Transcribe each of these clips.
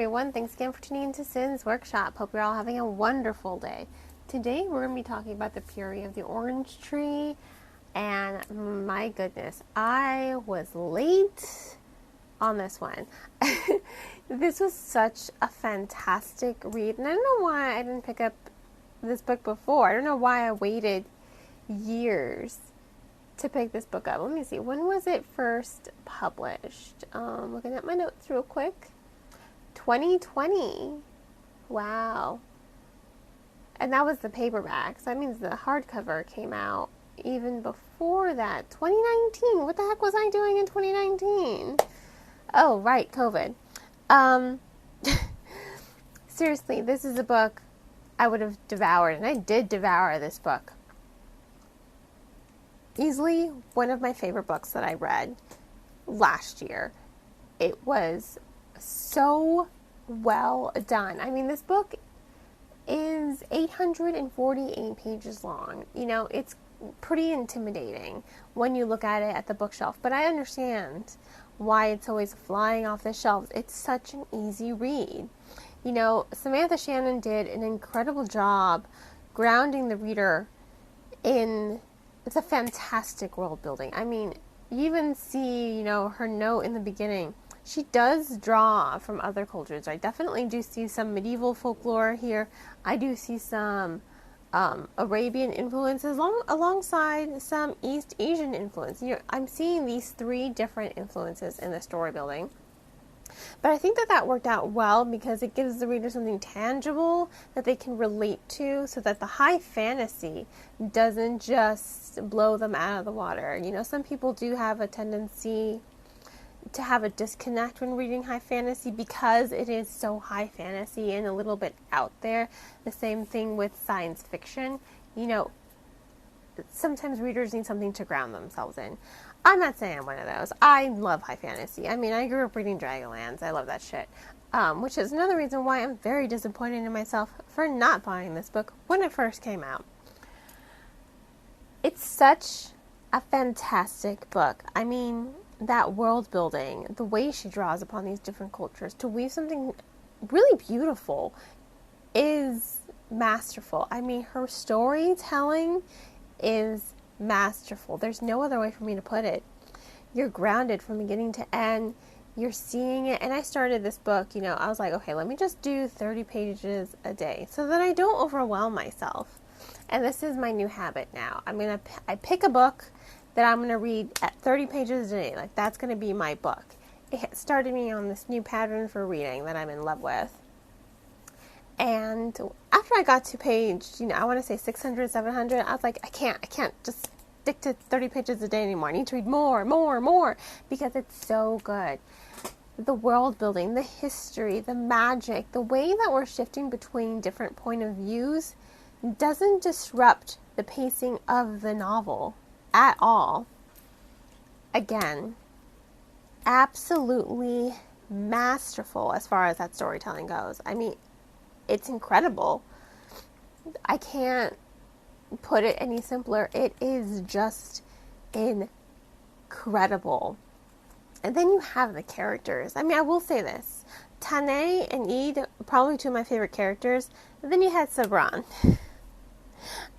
everyone. Thanks again for tuning into Sin's Workshop. Hope you're all having a wonderful day. Today we're going to be talking about the Priory of the orange tree. And my goodness, I was late on this one. This was such a fantastic read. And I don't know why I didn't pick up this book before. I don't know why I waited years to pick this book up. Let me see. When was it first published? Looking at my notes real quick. 2020. Wow. And that was the paperback. So that means the hardcover came out even before that. 2019. What the heck was I doing in 2019? Oh, right. COVID. Seriously, this is a book I would have devoured. And I did devour this book. Easily one of my favorite books that I read last year. It was so well done. I mean, this book is 848 pages long. You know, it's pretty intimidating when you look at it at the bookshelf, but I understand why it's always flying off the shelves. It's such an easy read. You know, Samantha Shannon did an incredible job grounding the reader in, it's a fantastic world building. I mean, you even see, you know, her note in the beginning. She does draw from other cultures. I definitely do see some medieval folklore here. I do see some Arabian influences alongside some East Asian influence. I'm seeing these three different influences in the story building. But I think that worked out well because it gives the reader something tangible that they can relate to so that the high fantasy doesn't just blow them out of the water. You know, some people do have a tendency to have a disconnect when reading high fantasy because it is so high fantasy and a little bit out there. The same thing with science fiction. You know, sometimes readers need something to ground themselves in. I'm not saying I'm one of those. I love high fantasy. I mean, I grew up reading Dragonlance. I love that shit. Which is another reason why I'm very disappointed in myself for not buying this book when it first came out. It's such a fantastic book. I mean, that world building, the way she draws upon these different cultures to weave something really beautiful is masterful. I mean, her storytelling is masterful. There's no other way for me to put it. You're grounded from beginning to end. You're seeing it. And I started this book, you know, I was like, okay, let me just do 30 pages a day so that I don't overwhelm myself. And this is my new habit now. I pick a book that I'm going to read at 30 pages a day. Like, that's going to be my book. It started me on this new pattern for reading that I'm in love with. And after I got to page, you know, I want to say 600, 700, I was like, I can't just stick to 30 pages a day anymore. I need to read more, because it's so good. The world building, the history, the magic, the way that we're shifting between different point of views doesn't disrupt the pacing of the novel at all. Again, absolutely masterful as far as that storytelling goes. I mean, it's incredible. I can't put it any simpler. It is just incredible. And then you have the characters. I mean, I will say this. Tane and Eid, probably two of my favorite characters. And then you had Sabran,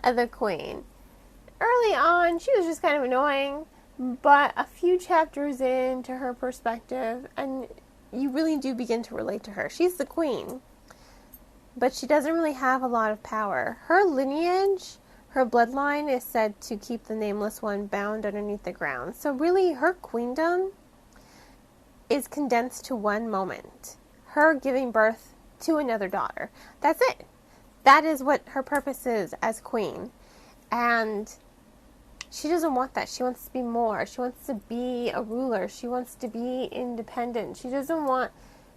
the queen. Early on, she was just kind of annoying, but a few chapters into her perspective, and you really do begin to relate to her. She's the queen, but she doesn't really have a lot of power. Her lineage, her bloodline is said to keep the Nameless One bound underneath the ground. So really, her queendom is condensed to one moment. Her giving birth to another daughter. That's it. That is what her purpose is as queen. And she doesn't want that. She wants to be more. She wants to be a ruler. She wants to be independent. She doesn't want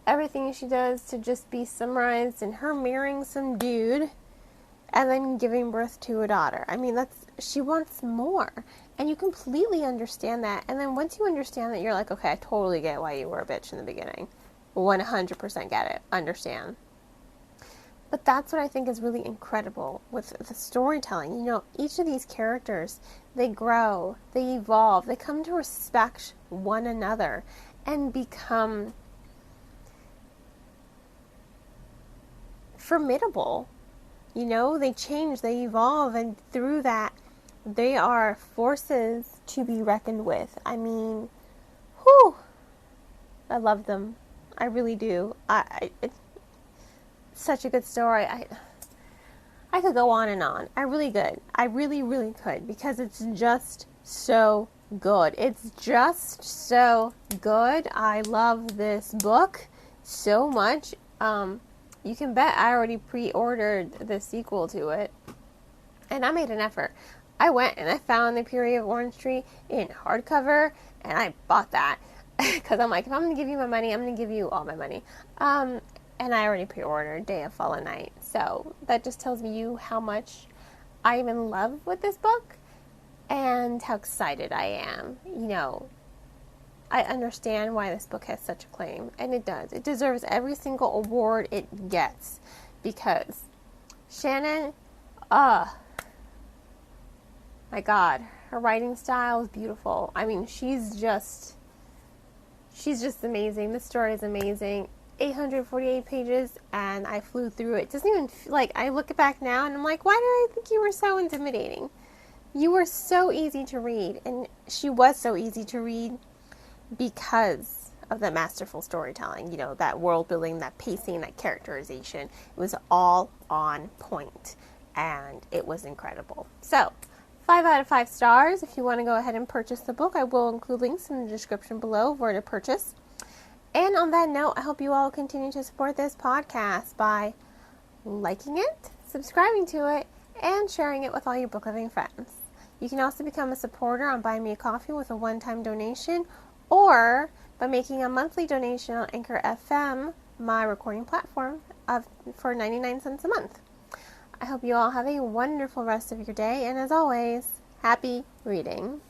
everything she does to just be summarized in her marrying some dude and then giving birth to a daughter. I mean, she wants more. And you completely understand that. And then once you understand that, you're like, okay, I totally get why you were a bitch in the beginning. 100% get it. Understand. But that's what I think is really incredible with the storytelling. You know, each of these characters, they grow, they evolve, they come to respect one another and become formidable. You know, they change, they evolve, and through that, they are forces to be reckoned with. I mean, whew, I love them. I really do. It's such a good story. I could go on and on. I really could. I really, really could, because it's just so good. It's just so good. I love this book so much. You can bet I already pre-ordered the sequel to it, and I made an effort. I went and I found the Priory of Orange Tree in hardcover, and I bought that because I'm like, if I'm going to give you my money, I'm going to give you all my money. And I already pre-ordered Day of Fallen Night, so that just tells you how much I am in love with this book and how excited I am. You know, I understand why this book has such acclaim, and it does. It deserves every single award it gets, because Shannon, my God, her writing style is beautiful. I mean, she's just amazing. The story is amazing. 848 pages, and I flew through it. Doesn't even like, I look back now and I'm like, why did I think you were so intimidating? You were so easy to read, and she was so easy to read because of the masterful storytelling. You know, that world building, that pacing, that characterization. It was all on point, and it was incredible. So 5 out of 5 stars. If you want to go ahead and purchase the book, I will include links in the description below where to purchase. And on that note, I hope you all continue to support this podcast by liking it, subscribing to it, and sharing it with all your book loving friends. You can also become a supporter on Buy Me a Coffee with a one-time donation, or by making a monthly donation on Anchor FM, my recording platform, for 99 cents a month. I hope you all have a wonderful rest of your day, and as always, happy reading.